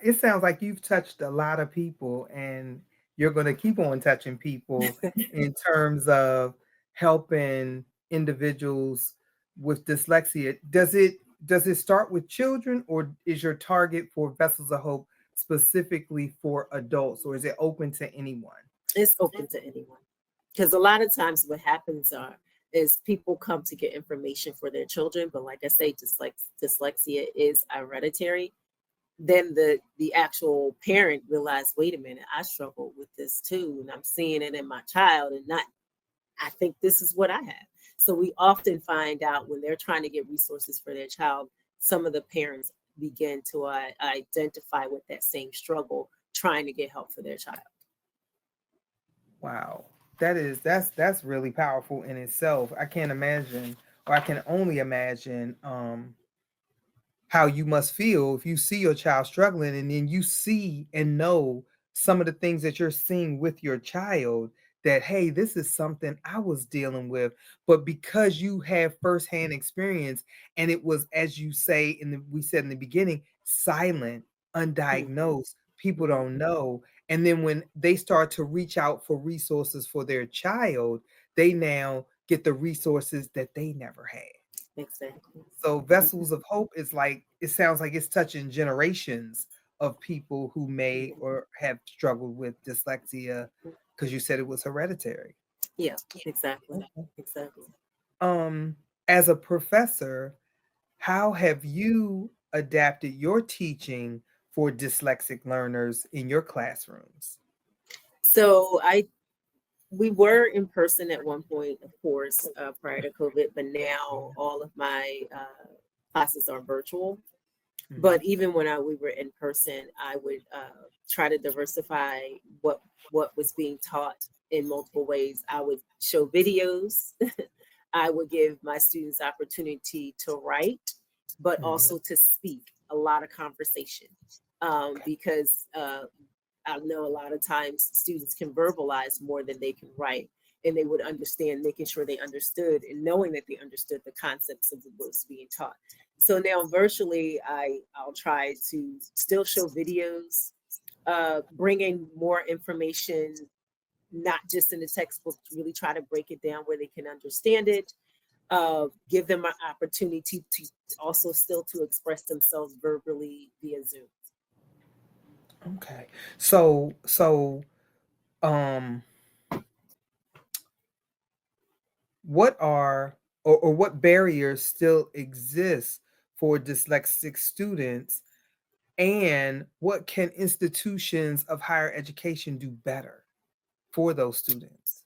it sounds like you've touched a lot of people and you're going to keep on touching people in terms of helping individuals with dyslexia. Does it start with children, or is your target for Vessels of Hope specifically for adults, or is it open to anyone? It's open to anyone, because a lot of times what happens is people come to get information for their children, but like I say, dyslexia is hereditary. Then the actual parent realized, wait a minute, I struggle with this too, and I'm seeing it in my child, and I think this is what I have. So we often find out when they're trying to get resources for their child, some of the parents begin to identify with that same struggle, trying to get help for their child. Wow. That's really powerful in itself. I can't imagine, or I can only imagine how you must feel if you see your child struggling and then you see and know some of the things that you're seeing with your child, that, hey, this is something I was dealing with, but because you have firsthand experience and it was, as you say, we said in the beginning, silent, undiagnosed, people don't know. And then when they start to reach out for resources for their child, they now get the resources that they never had. Exactly. So Vessels of Hope is like, it sounds like it's touching generations of people who may or have struggled with dyslexia, because you said it was hereditary. Yeah, exactly. Exactly. As a professor, how have you adapted your teaching for dyslexic learners in your classrooms? So we were in person at one point, of course, prior to COVID, but now all of my classes are virtual. Mm-hmm. But even when we were in person, I would try to diversify what was being taught in multiple ways. I would show videos. I would give my students opportunity to write, but also to speak, a lot of conversation. Because I know a lot of times students can verbalize more than they can write, and they would understand, making sure they understood and knowing that they understood the concepts of what was being taught. So now virtually, I'll try to still show videos, bringing more information, not just in the textbook, to really try to break it down where they can understand it. Give them an opportunity to also still to express themselves verbally via Zoom. Okay. So what are or what barriers still exist for dyslexic students, and what can institutions of higher education do better for those students?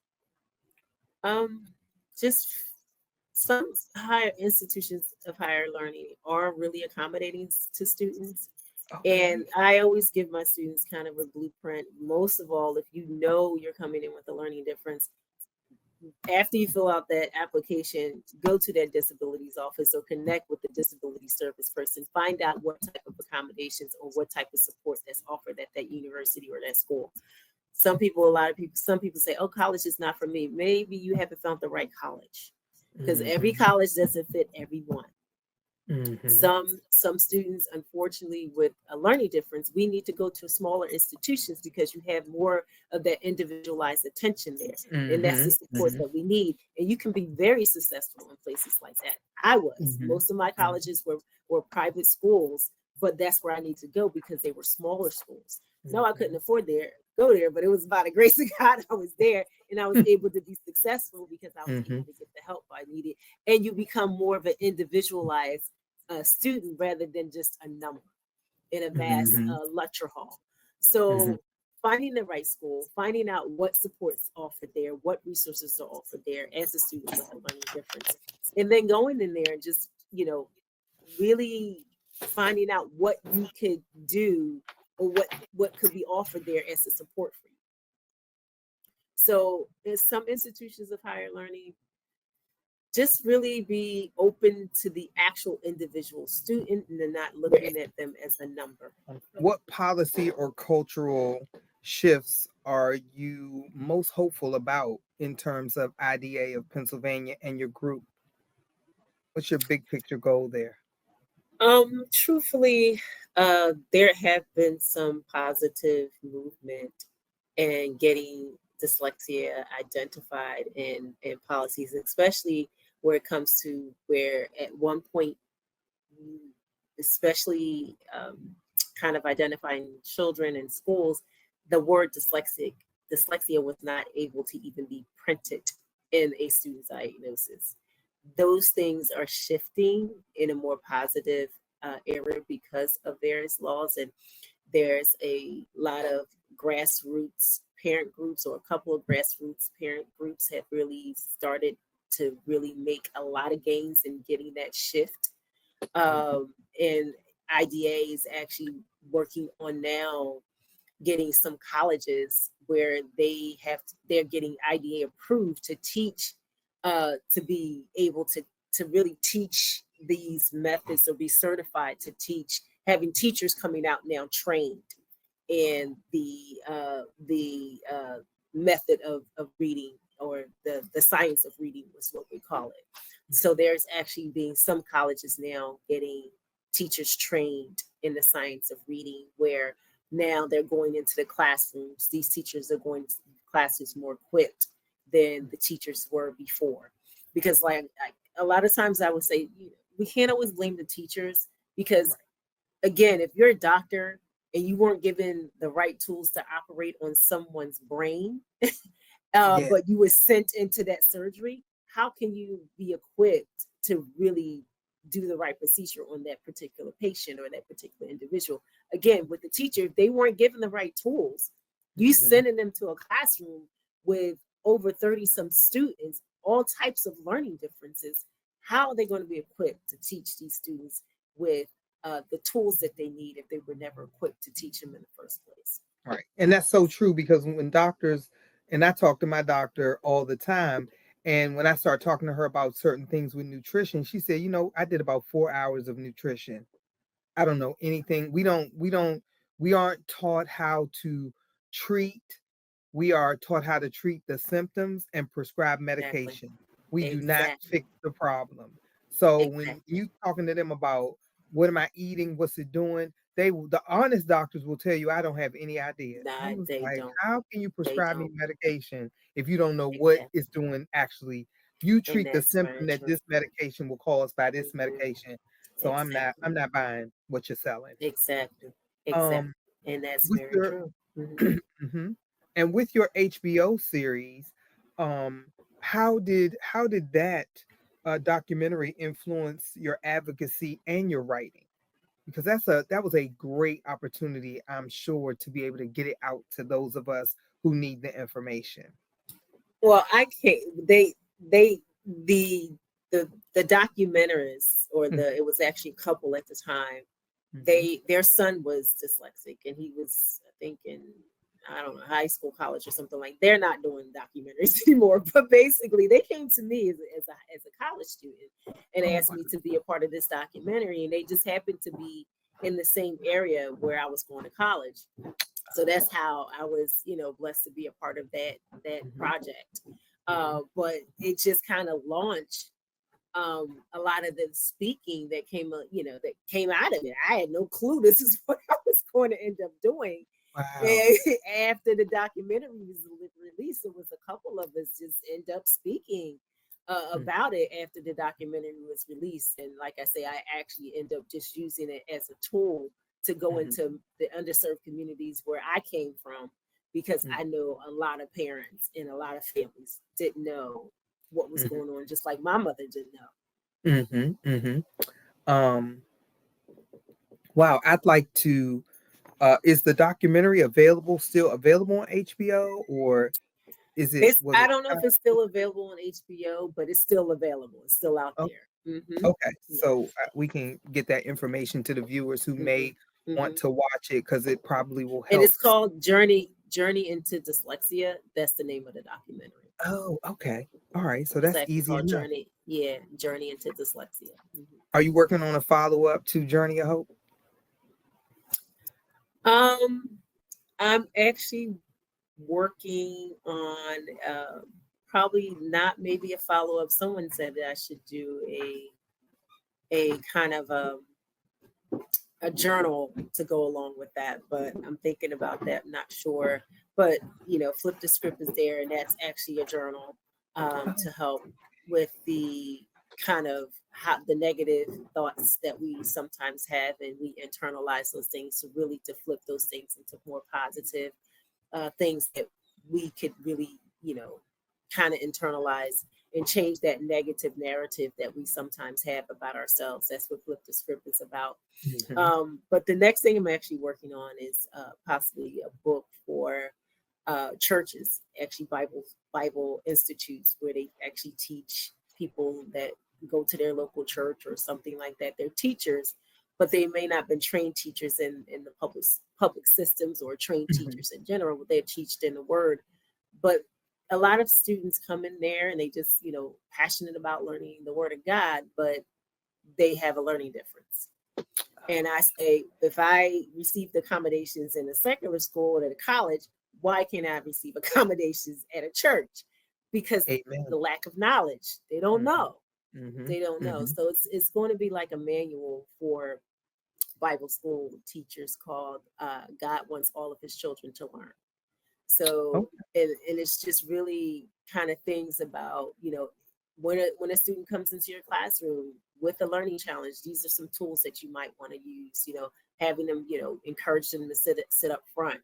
Just some higher institutions of higher learning are really accommodating to students. And I always give my students kind of a blueprint. Most of all, if you know you're coming in with a learning difference, after you fill out that application, go to that disabilities office or connect with the disability service person. Find out what type of accommodations or what type of support that's offered at that university or that school. Some people say, oh, college is not for me. Maybe you haven't found the right college, because every college doesn't fit everyone. Some students, unfortunately, with a learning difference, we need to go to smaller institutions because you have more of that individualized attention there. And that's the support that we need. And you can be very successful in places like that. I was. Most of my colleges were private schools, but that's where I need to go because they were smaller schools. No, I couldn't afford go there, but it was by the grace of God I was there, and I was able to be successful because I was able to get the help I needed. And you become more of an individualized student rather than just a number in a vast lecture hall. So finding the right school, finding out what supports offered there, what resources are offered there as a student with a learning difference, and then going in there and just, really finding out what you could do or what could be offered there as a support for you. So in some institutions of higher learning, just really be open to the actual individual student and then not looking at them as a number. What policy or cultural shifts are you most hopeful about in terms of IDA of Pennsylvania and your group? What's your big picture goal there? Truthfully, there have been some positive movement in getting dyslexia identified in policies, especially where it comes to where at one point, especially kind of identifying children in schools, the word dyslexia was not able to even be printed in a student's diagnosis. Those things are shifting in a more positive area because of various laws, and there's a lot of grassroots parent groups, or a couple of grassroots parent groups have really started to really make a lot of gains in getting that shift. And IDA is actually working on now getting some colleges where they're getting IDA approved to teach, to be able to really teach these methods or be certified to teach, having teachers coming out now trained in the method of reading, or the science of reading was what we call it. So there's actually being some colleges now getting teachers trained in the science of reading, where now they're going into the classrooms. These teachers are going to classes more equipped than the teachers were before. Because like a lot of times I would say, we can't always blame the teachers, because again, if you're a doctor and you weren't given the right tools to operate on someone's brain, but you were sent into that surgery, how can you be equipped to really do the right procedure on that particular patient or that particular individual? Again, with the teacher, if they weren't given the right tools, you sending them to a classroom with over 30 some students, all types of learning differences, how are they going to be equipped to teach these students with the tools that they need if they were never equipped to teach them in the first place? Right. And that's so true, because when doctors And I talk to my doctor all the time. And when I start talking to her about certain things with nutrition, she said, I did about 4 hours of nutrition. I don't know anything. We aren't taught how to treat. We are taught how to treat the symptoms and prescribe medication. We do not fix the problem. So when you talking to them about what am I eating, what's it doing, the honest doctors will tell you I don't have any idea. I was like, how can you prescribe me medication if you don't know what it's doing actually? You treat the symptom that this medication will cause by this medication. So I'm not buying what you're selling. Exactly. And that's With very your true. Mhm. And with your HBO series, how did that documentary influence your advocacy and your writing? Because that was a great opportunity, I'm sure, to be able to get it out to those of us who need the information. Well, I can't. The documentaries, or it was actually a couple at the time. Their son was dyslexic, and he was, I think, in, I don't know, high school, college, or something like. They're not doing documentaries anymore. But basically, they came to me as a college student and asked me to be a part of this documentary, and they just happened to be in the same area where I was going to college. So that's how I was, blessed to be a part of that project. But it just kind of launched a lot of the speaking that came out of it. I had no clue this is what I was going to end up doing. Wow. And after the documentary was released, it was a couple of us just end up speaking about it after the documentary was released. And like I say, I actually end up just using it as a tool to go into the underserved communities where I came from, because I know a lot of parents and a lot of families didn't know what was going on, just like my mother didn't know. Wow, I'd like to. Is the documentary still available on HBO, or is it? I don't know if it's still available on HBO, but it's still available. It's still out there. Okay, so we can get that information to the viewers who may want to watch it, because it probably will help. And it's called Journey into Dyslexia. That's the name of the documentary. Oh, okay. All right. So that's easy enough. Journey into Dyslexia. Are you working on a follow-up to Journey of Hope? I'm actually working on probably not maybe a follow-up. Someone said that I should do a kind of a journal to go along with that, but I'm thinking about that, not sure. But Flip the Script is there, and that's actually a journal to help with the kind of the negative thoughts that we sometimes have, and we internalize those things, to flip those things into more positive things that we could really kind of internalize and change that negative narrative that we sometimes have about ourselves. That's what Flip the Script is about. But the next thing I'm actually working on is possibly a book for churches, actually Bible institutes, where they actually teach people that go to their local church or something like that. They're teachers, but they may not have been trained teachers in the public systems, or trained teachers in general. They're taught in the Word, but a lot of students come in there and they just passionate about learning the Word of God, but they have a learning difference. And I say, if I received accommodations in a secular school or at a college, why can't I receive accommodations at a church? Because the lack of knowledge, they don't know. They don't know. So it's going to be like a manual for Bible school teachers called God Wants All of His Children to Learn. So, and it's just really kind of things about, when a student comes into your classroom with a learning challenge, these are some tools that you might want to use, having them, encourage them to sit up front,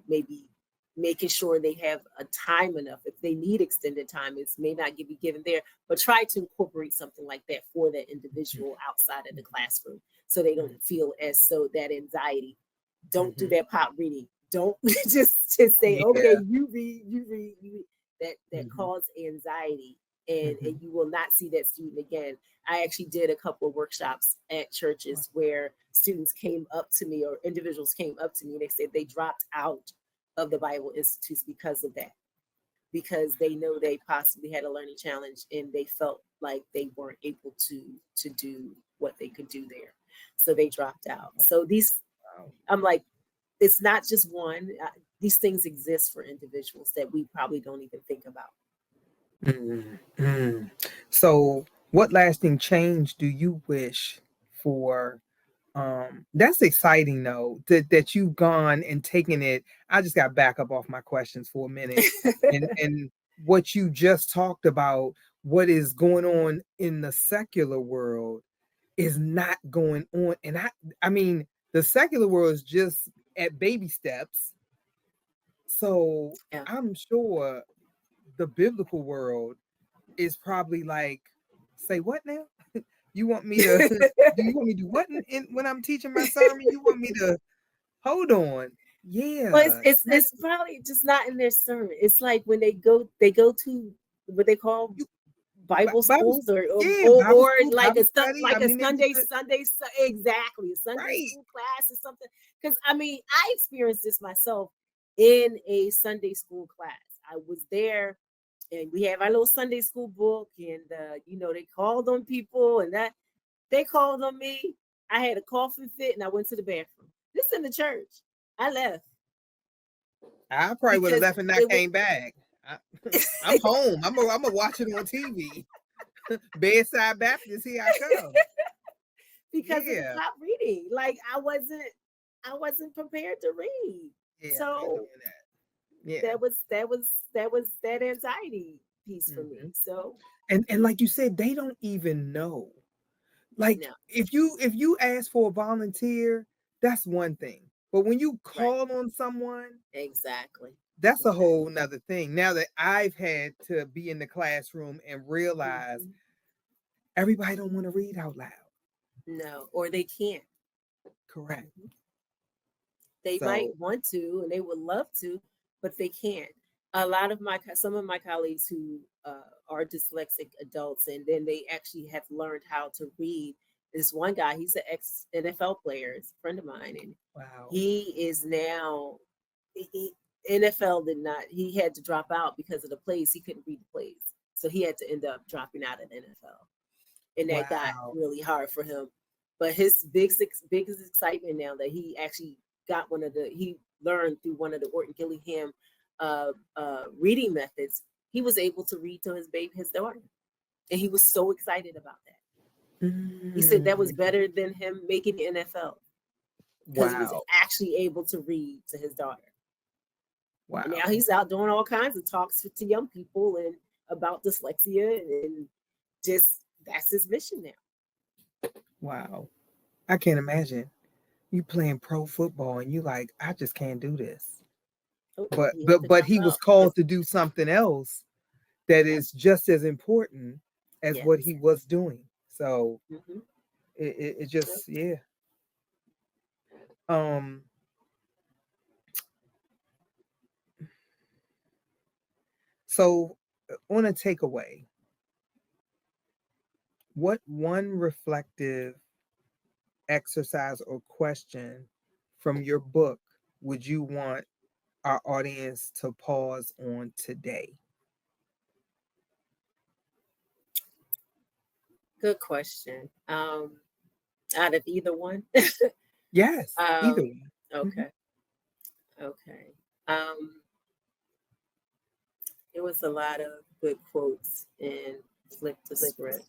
maybe making sure they have a time enough. If they need extended time, it may not be given there, but try to incorporate something like that for that individual outside of the classroom, so they don't feel that anxiety. Don't do that pop reading. Don't just say, okay, you read. That cause anxiety, and you will not see that student again. I actually did a couple of workshops at churches where students came up to me, or individuals came up to me, and they said they dropped out of the Bible Institutes because of that. Because they know they possibly had a learning challenge and they felt like they weren't able to do what they could do there. So they dropped out. So I'm like, it's not just one. These things exist for individuals that we probably don't even think about. Mm-hmm. So what lasting change do you wish for? That's exciting though, that you've gone and taken it. I just got back up off my questions for a minute. and what you just talked about, what is going on in the secular world is not going on. And I mean, the secular world is just at baby steps. So I'm sure the biblical world is probably like, say what now? You want me to do you want me to do what when I'm teaching my sermon? You want me to hold on? Yeah. Well, it's probably just not in their sermon. It's like when they go to what they call Bible schools or like a Sunday exactly, Sunday school class or something. Because I mean, I experienced this myself in a Sunday school class. I was there and we have our little Sunday school book, and they called on people, and that they called on me. I had a coughing fit and I went to the bathroom. This in the church. I left. I probably would have left and not came back. I'm home. I'm gonna watch it on TV. Bedside Baptist, here I come. Because of top reading. Like I wasn't prepared to read. Yeah, so that was that anxiety piece for me. So and like you said, they don't even know. Like if you ask for a volunteer, that's one thing. But when you call on someone, exactly, that's a whole nother thing. Now that I've had to be in the classroom and realize everybody don't want to read out loud. No, or they can't. Correct. They might want to and they would love to, but they can't. Some of my colleagues who are dyslexic adults, and then they actually have learned how to read. This one guy, he's an ex-NFL player, he's a friend of mine, and he is now, NFL he had to drop out because of the plays. He couldn't read the plays. So he had to end up dropping out of the NFL. And that got really hard for him. But his biggest excitement now that he actually got he learned through one of the Orton Gillingham reading methods, he was able to read to his daughter. And he was so excited about that. He said that was better than him making the NFL. Because he was actually able to read to his daughter. Wow. And now he's out doing all kinds of talks to young people and about dyslexia, and just that's his mission now. Wow. I can't imagine you playing pro football and you like, I just can't do this. But he was called to do something else that is just as important as what he was doing. So it just So on a takeaway, what one reflective exercise or question from your book would you want our audience to pause on today? Good question. Out of either one? Yes, either one. Okay. Okay. It was a lot of good quotes in Flip the Script.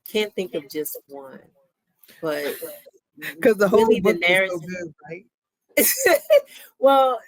Can't think of just one, but because the whole really book is so good, right? Well,